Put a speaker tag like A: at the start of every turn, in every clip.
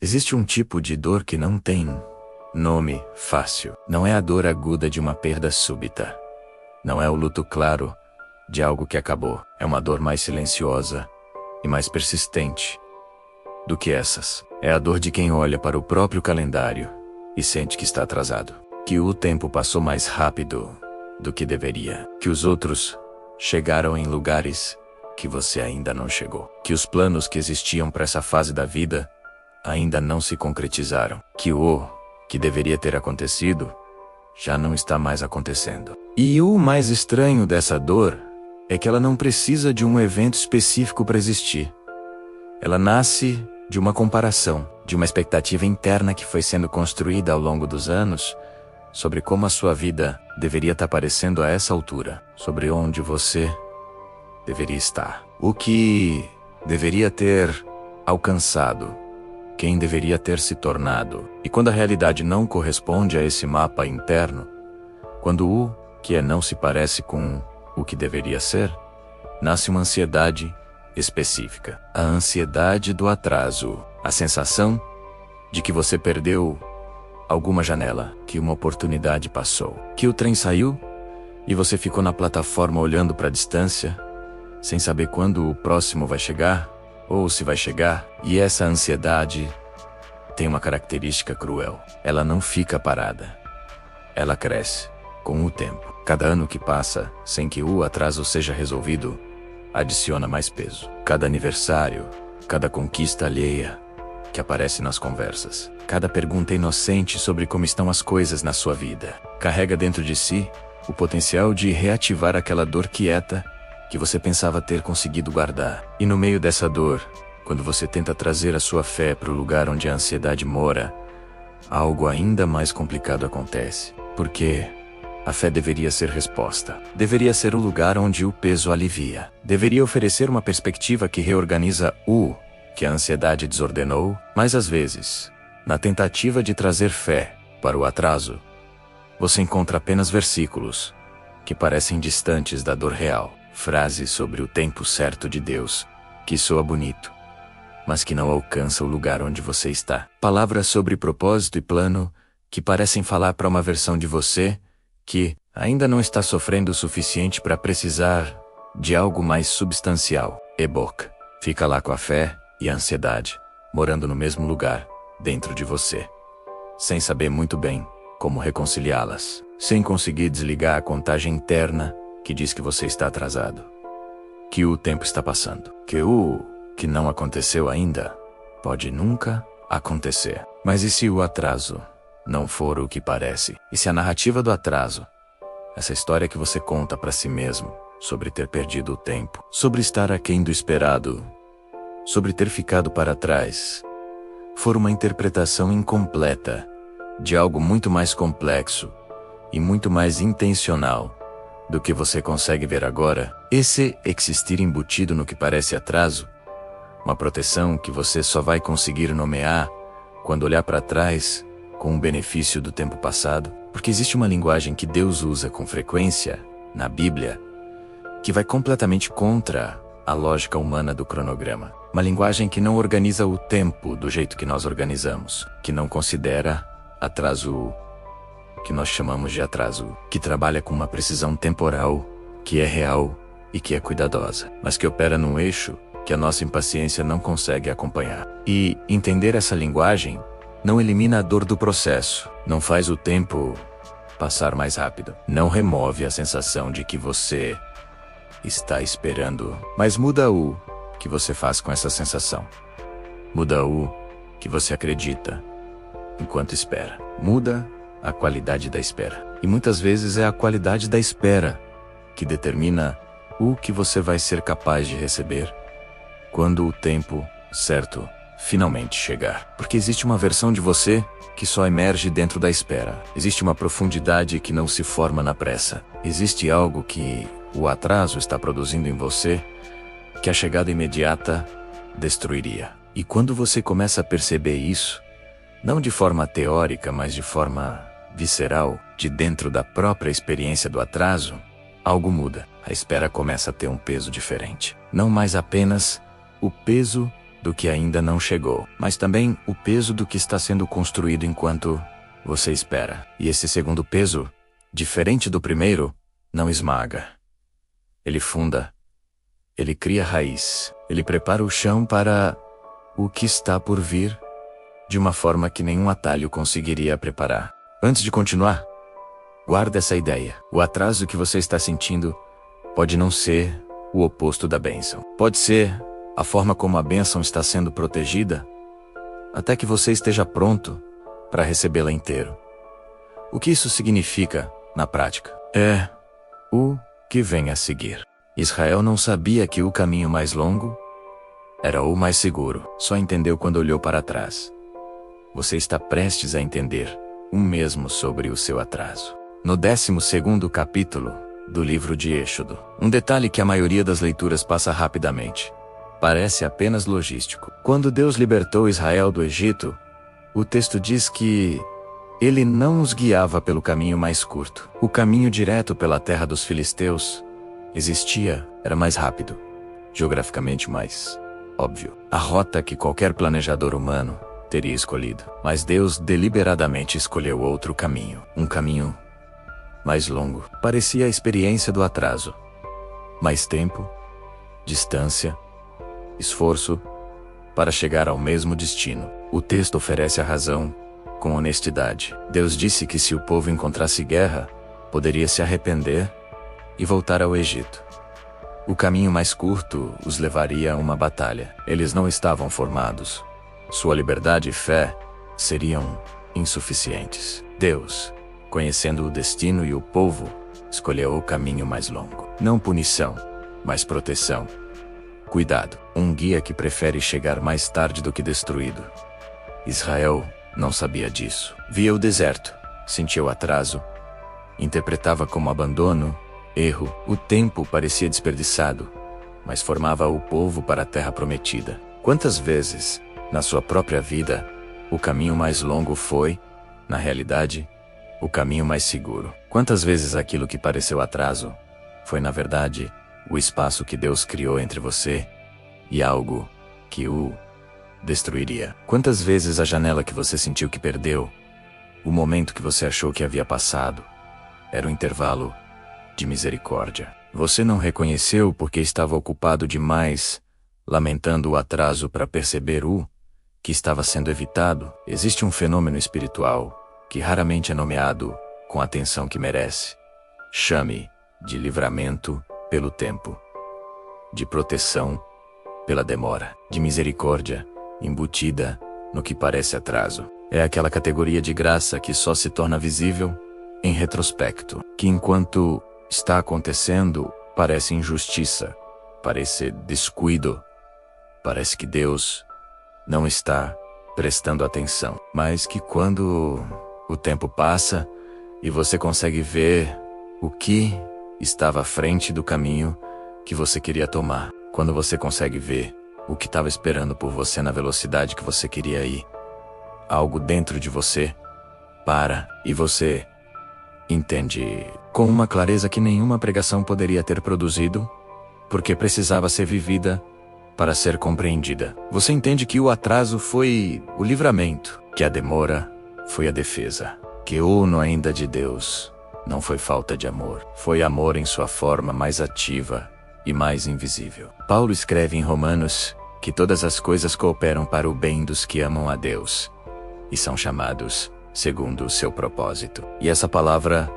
A: Existe um tipo de dor que não tem nome fácil. Não é a dor aguda de uma perda súbita. Não é o luto claro de algo que acabou. É uma dor mais silenciosa e mais persistente do que essas. É a dor de quem olha para o próprio calendário e sente que está atrasado. Que o tempo passou mais rápido do que deveria. Que os outros chegaram em lugares que você ainda não chegou. Que os planos que existiam para essa fase da vida ainda não se concretizaram. Que o que deveria ter acontecido já não está mais acontecendo. E o mais estranho dessa dor é que ela não precisa de um evento específico para existir. Ela nasce de uma comparação, de uma expectativa interna que foi sendo construída ao longo dos anos sobre como a sua vida deveria estar parecendo a essa altura, sobre onde você deveria estar, o que deveria ter alcançado, quem deveria ter se tornado. E quando a realidade não corresponde a esse mapa interno, quando o que é não se parece com o que deveria ser, nasce uma ansiedade específica. A ansiedade do atraso. A sensação de que você perdeu alguma janela, que uma oportunidade passou, que o trem saiu e você ficou na plataforma olhando para a distância, sem saber quando o próximo vai chegar ou se vai chegar. E essa ansiedade tem uma característica cruel. Ela não fica parada. Ela cresce com o tempo. Cada ano que passa sem que o atraso seja resolvido adiciona mais peso. Cada aniversário, cada conquista alheia que aparece nas conversas, cada pergunta inocente sobre como estão as coisas na sua vida, carrega dentro de si o potencial de reativar aquela dor quieta que você pensava ter conseguido guardar. E no meio dessa dor, quando você tenta trazer a sua fé para o lugar onde a ansiedade mora, algo ainda mais complicado acontece. Porque a fé deveria ser resposta. Deveria ser o lugar onde o peso alivia. Deveria oferecer uma perspectiva que reorganiza o que a ansiedade desordenou. Mas às vezes, na tentativa de trazer fé para o atraso, você encontra apenas versículos que parecem distantes da dor real. Frases sobre o tempo certo de Deus, que soa bonito, mas que não alcança o lugar onde você está. Palavras sobre propósito e plano que parecem falar para uma versão de você que ainda não está sofrendo o suficiente para precisar de algo mais substancial. Eboc. Fica lá com a fé e a ansiedade, morando no mesmo lugar, dentro de você, sem saber muito bem como reconciliá-las, sem conseguir desligar a contagem interna que diz que você está atrasado, que o tempo está passando, que o que não aconteceu ainda pode nunca acontecer. Mas e se o atraso não for o que parece? E se a narrativa do atraso, essa história que você conta para si mesmo sobre ter perdido o tempo, sobre estar aquém do esperado, sobre ter ficado para trás, for uma interpretação incompleta de algo muito mais complexo e muito mais intencional do que você consegue ver agora? Esse existir embutido no que parece atraso, uma proteção que você só vai conseguir nomear quando olhar para trás com o benefício do tempo passado. Porque existe uma linguagem que Deus usa com frequência na Bíblia que vai completamente contra a lógica humana do cronograma. Uma linguagem que não organiza o tempo do jeito que nós organizamos, que não considera atraso que nós chamamos de atraso, que trabalha com uma precisão temporal, que é real e que é cuidadosa, mas que opera num eixo que a nossa impaciência não consegue acompanhar. E entender essa linguagem não elimina a dor do processo, não faz o tempo passar mais rápido, não remove a sensação de que você está esperando, mas muda o que você faz com essa sensação. Muda o que você acredita enquanto espera. Muda a qualidade da espera. E muitas vezes é a qualidade da espera que determina o que você vai ser capaz de receber quando o tempo certo finalmente chegar. Porque existe uma versão de você que só emerge dentro da espera. Existe uma profundidade que não se forma na pressa. Existe algo que o atraso está produzindo em você que a chegada imediata destruiria. E quando você começa a perceber isso, não de forma teórica, mas de forma visceral, de dentro da própria experiência do atraso, algo muda. A espera começa a ter um peso diferente. Não mais apenas o peso do que ainda não chegou, mas também o peso do que está sendo construído enquanto você espera. E esse segundo peso, diferente do primeiro, não esmaga. Ele funda. Ele cria raiz. Ele prepara o chão para o que está por vir, de uma forma que nenhum atalho conseguiria preparar. Antes de continuar, guarda essa ideia. O atraso que você está sentindo pode não ser o oposto da bênção. Pode ser a forma como a bênção está sendo protegida até que você esteja pronto para recebê-la inteiro. O que isso significa, na prática? É o que vem a seguir. Israel não sabia que o caminho mais longo era o mais seguro. Só entendeu quando olhou para trás. Você está prestes a entender o mesmo sobre o seu atraso. No 12º capítulo do livro de Êxodo, um detalhe que a maioria das leituras passa rapidamente. Parece apenas logístico. Quando Deus libertou Israel do Egito, o texto diz que ele não os guiava pelo caminho mais curto. O caminho direto pela terra dos filisteus era mais rápido, geograficamente mais óbvio. A rota que qualquer planejador humano teria escolhido. Mas Deus deliberadamente escolheu outro caminho. Um caminho mais longo. Parecia a experiência do atraso. Mais tempo, distância, esforço para chegar ao mesmo destino. O texto oferece a razão com honestidade. Deus disse que se o povo encontrasse guerra, poderia se arrepender e voltar ao Egito. O caminho mais curto os levaria a uma batalha. Eles não estavam formados. Sua liberdade e fé seriam insuficientes. Deus, conhecendo o destino e o povo, escolheu o caminho mais longo. Não punição, mas proteção. Cuidado, um guia que prefere chegar mais tarde do que destruído. Israel não sabia disso. Via o deserto, sentia o atraso, interpretava como abandono, erro. O tempo parecia desperdiçado, mas formava o povo para a terra prometida. Quantas vezes, na sua própria vida, o caminho mais longo foi, na realidade, o caminho mais seguro? Quantas vezes aquilo que pareceu atraso foi, na verdade, o espaço que Deus criou entre você e algo que o destruiria? Quantas vezes a janela que você sentiu que perdeu, o momento que você achou que havia passado, era um intervalo de misericórdia? Você não reconheceu porque estava ocupado demais, lamentando o atraso para perceber o que estava sendo evitado. Existe um fenômeno espiritual que raramente é nomeado com a atenção que merece. Chame de livramento pelo tempo, de proteção pela demora, de misericórdia embutida no que parece atraso. É aquela categoria de graça que só se torna visível em retrospecto, que enquanto está acontecendo parece injustiça, parece descuido, parece que Deus não está prestando atenção, mas que quando o tempo passa e você consegue ver o que estava à frente do caminho que você queria tomar, quando você consegue ver o que estava esperando por você na velocidade que você queria ir, algo dentro de você para e você entende com uma clareza que nenhuma pregação poderia ter produzido, porque precisava ser vivida para ser compreendida. Você entende que o atraso foi o livramento, que a demora foi a defesa, que o no ainda de Deus não foi falta de amor, foi amor em sua forma mais ativa e mais invisível. Paulo escreve em Romanos que todas as coisas cooperam para o bem dos que amam a Deus e são chamados segundo o seu propósito. E essa palavra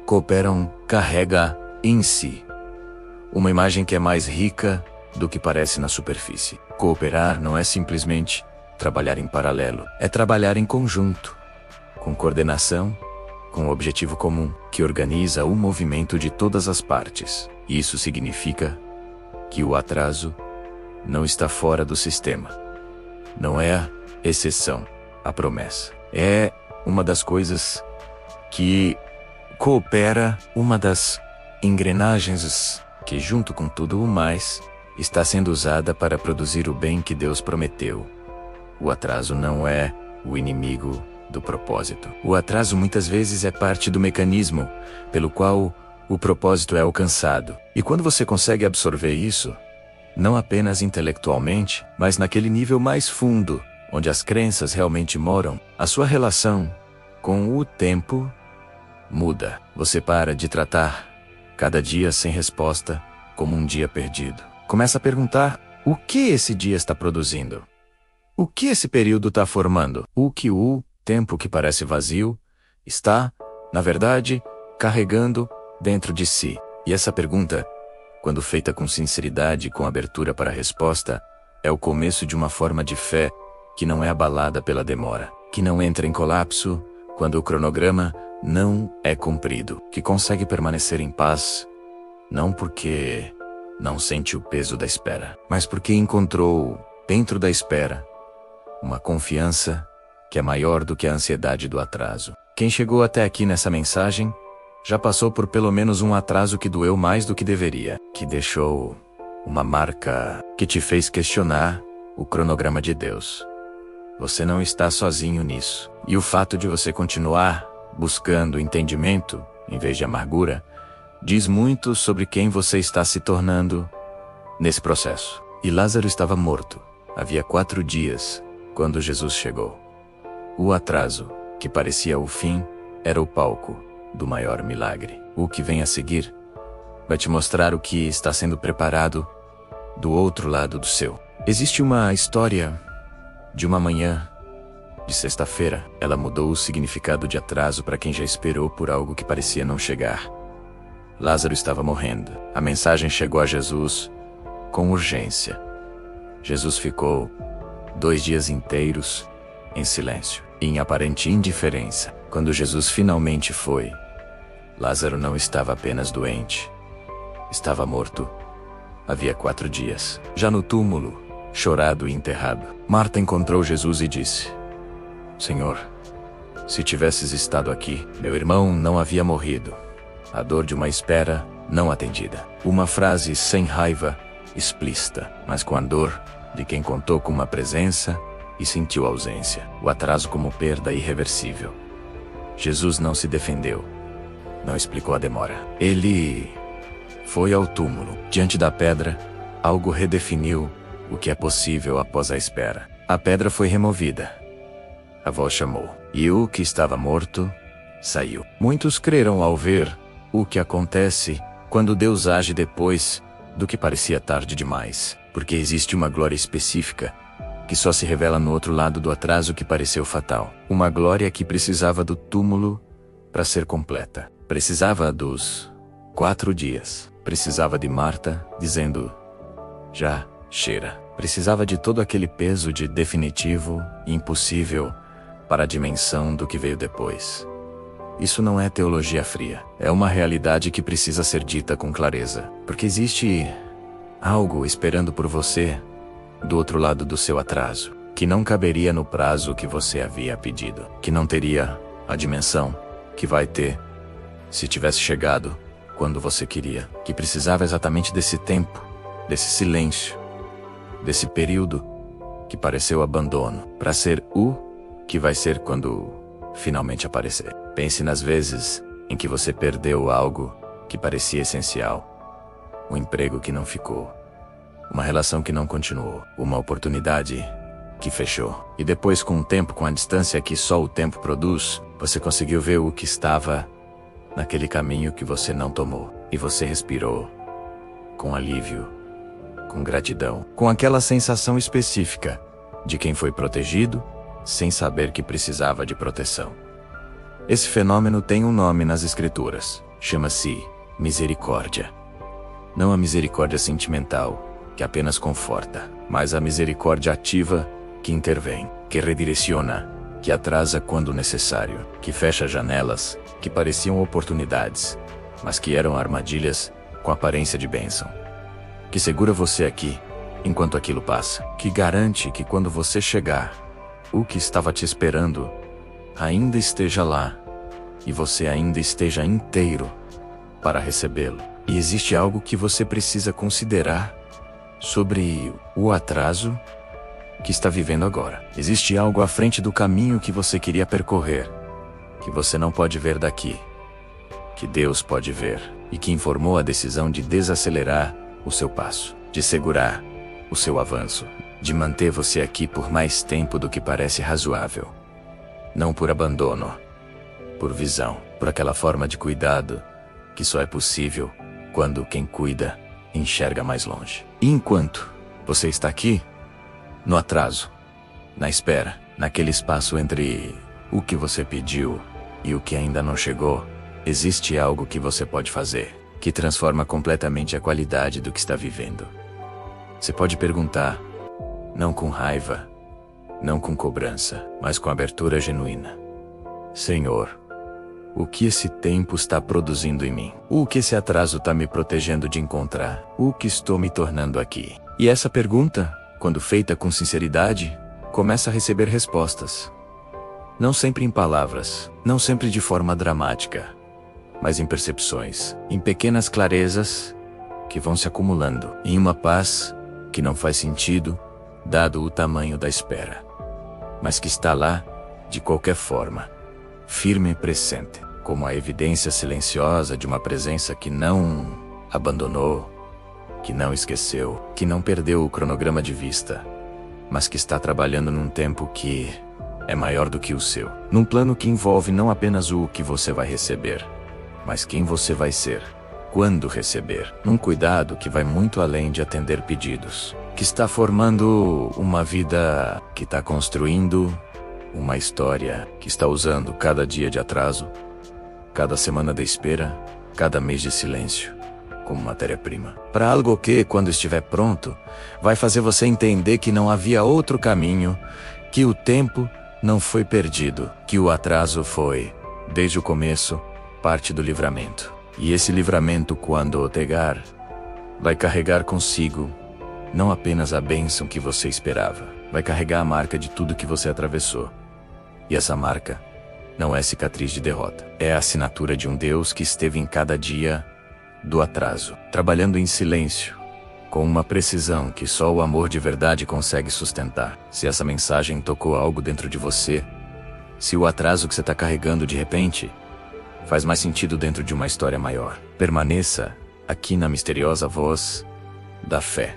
A: cooperam carrega em si uma imagem que é mais rica do que parece na superfície. Cooperar não é simplesmente trabalhar em paralelo, é trabalhar em conjunto, com coordenação, com um objetivo comum, que organiza o movimento de todas as partes. Isso significa que o atraso não está fora do sistema. Não é a exceção, a promessa. É uma das coisas que coopera, uma das engrenagens que, junto com tudo o mais, está sendo usada para produzir o bem que Deus prometeu. O atraso não é o inimigo do propósito. O atraso muitas vezes é parte do mecanismo pelo qual o propósito é alcançado. E quando você consegue absorver isso, não apenas intelectualmente, mas naquele nível mais fundo, onde as crenças realmente moram, a sua relação com o tempo muda. Você para de tratar cada dia sem resposta como um dia perdido. Começa a perguntar: o que esse dia está produzindo? O que esse período está formando? O que o tempo que parece vazio está, na verdade, carregando dentro de si? E essa pergunta, quando feita com sinceridade e com abertura para a resposta, é o começo de uma forma de fé que não é abalada pela demora, que não entra em colapso quando o cronograma não é cumprido, que consegue permanecer em paz, não porque não sente o peso da espera, mas porque encontrou, dentro da espera, uma confiança que é maior do que a ansiedade do atraso. Quem chegou até aqui nessa mensagem já passou por pelo menos um atraso que doeu mais do que deveria, que deixou uma marca que te fez questionar o cronograma de Deus. Você não está sozinho nisso. E o fato de você continuar buscando entendimento, em vez de amargura, diz muito sobre quem você está se tornando nesse processo. E Lázaro estava morto. Havia 4 dias, quando Jesus chegou. O atraso, que parecia o fim, era o palco do maior milagre. O que vem a seguir vai te mostrar o que está sendo preparado do outro lado do seu. Existe uma história de uma manhã de sexta-feira. Ela mudou o significado de atraso para quem já esperou por algo que parecia não chegar. Lázaro estava morrendo. A mensagem chegou a Jesus com urgência. Jesus ficou 2 dias inteiros em silêncio e em aparente indiferença. Quando Jesus finalmente foi, Lázaro não estava apenas doente, estava morto. Havia 4 dias. Já no túmulo, chorado e enterrado, Marta encontrou Jesus e disse: Senhor, se tivesses estado aqui, meu irmão não havia morrido. A dor de uma espera não atendida. Uma frase sem raiva, explícita, mas com a dor de quem contou com uma presença e sentiu ausência. O atraso como perda irreversível. Jesus não se defendeu. Não explicou a demora. Ele foi ao túmulo. Diante da pedra, algo redefiniu o que é possível após a espera. A pedra foi removida. A voz chamou. E o que estava morto saiu. Muitos creram ao ver o que acontece quando Deus age depois do que parecia tarde demais. Porque existe uma glória específica que só se revela no outro lado do atraso que pareceu fatal. Uma glória que precisava do túmulo para ser completa. Precisava dos 4 dias. Precisava de Marta dizendo: já cheira. Precisava de todo aquele peso de definitivo e impossível para a dimensão do que veio depois. Isso não é teologia fria. É uma realidade que precisa ser dita com clareza. Porque existe algo esperando por você do outro lado do seu atraso, que não caberia no prazo que você havia pedido, que não teria a dimensão que vai ter se tivesse chegado quando você queria, que precisava exatamente desse tempo, desse silêncio, desse período que pareceu abandono, para ser o que vai ser quando finalmente aparecer. Pense nas vezes em que você perdeu algo que parecia essencial, um emprego que não ficou, uma relação que não continuou, uma oportunidade que fechou. E depois, com o tempo, com a distância que só o tempo produz, você conseguiu ver o que estava naquele caminho que você não tomou. E você respirou com alívio, com gratidão, com aquela sensação específica de quem foi protegido sem saber que precisava de proteção. Esse fenômeno tem um nome nas escrituras. Chama-se misericórdia. Não a misericórdia sentimental, que apenas conforta, mas a misericórdia ativa, que intervém, que redireciona, que atrasa quando necessário, que fecha janelas que pareciam oportunidades, mas que eram armadilhas com aparência de bênção, que segura você aqui enquanto aquilo passa, que garante que quando você chegar, o que estava te esperando ainda esteja lá e você ainda esteja inteiro para recebê-lo. E existe algo que você precisa considerar sobre o atraso que está vivendo agora. Existe algo à frente do caminho que você queria percorrer, que você não pode ver daqui, que Deus pode ver, e que informou a decisão de desacelerar o seu passo. de segurar o seu avanço, de manter você aqui por mais tempo do que parece razoável. Não por abandono, por visão, por aquela forma de cuidado que só é possível quando quem cuida enxerga mais longe. E enquanto você está aqui, no atraso, na espera, naquele espaço entre o que você pediu e o que ainda não chegou, existe algo que você pode fazer, que transforma completamente a qualidade do que está vivendo. Você pode perguntar, não com raiva, não com cobrança, mas com abertura genuína: Senhor, o que esse tempo está produzindo em mim? O que esse atraso está me protegendo de encontrar? O que estou me tornando aqui? E essa pergunta, quando feita com sinceridade, começa a receber respostas. Não sempre em palavras, não sempre de forma dramática, mas em percepções, em pequenas clarezas que vão se acumulando, em uma paz que não faz sentido, dado o tamanho da espera, mas que está lá, de qualquer forma, firme e presente, como a evidência silenciosa de uma presença que não abandonou, que não esqueceu, que não perdeu o cronograma de vista, mas que está trabalhando num tempo que é maior do que o seu, num plano que envolve não apenas o que você vai receber, mas quem você vai ser quando receber, num cuidado que vai muito além de atender pedidos, que está formando uma vida, que está construindo uma história, que está usando cada dia de atraso, cada semana de espera, cada mês de silêncio, como matéria-prima, para algo que, quando estiver pronto, vai fazer você entender que não havia outro caminho, que o tempo não foi perdido, que o atraso foi, desde o começo, parte do livramento. E esse livramento, quando o pegar, vai carregar consigo não apenas a bênção que você esperava, vai carregar a marca de tudo que você atravessou. E essa marca não é cicatriz de derrota, é a assinatura de um Deus que esteve em cada dia do atraso, trabalhando em silêncio, com uma precisão que só o amor de verdade consegue sustentar. Se essa mensagem tocou algo dentro de você, se o atraso que você está carregando de repente faz mais sentido dentro de uma história maior, permaneça aqui na misteriosa voz da fé.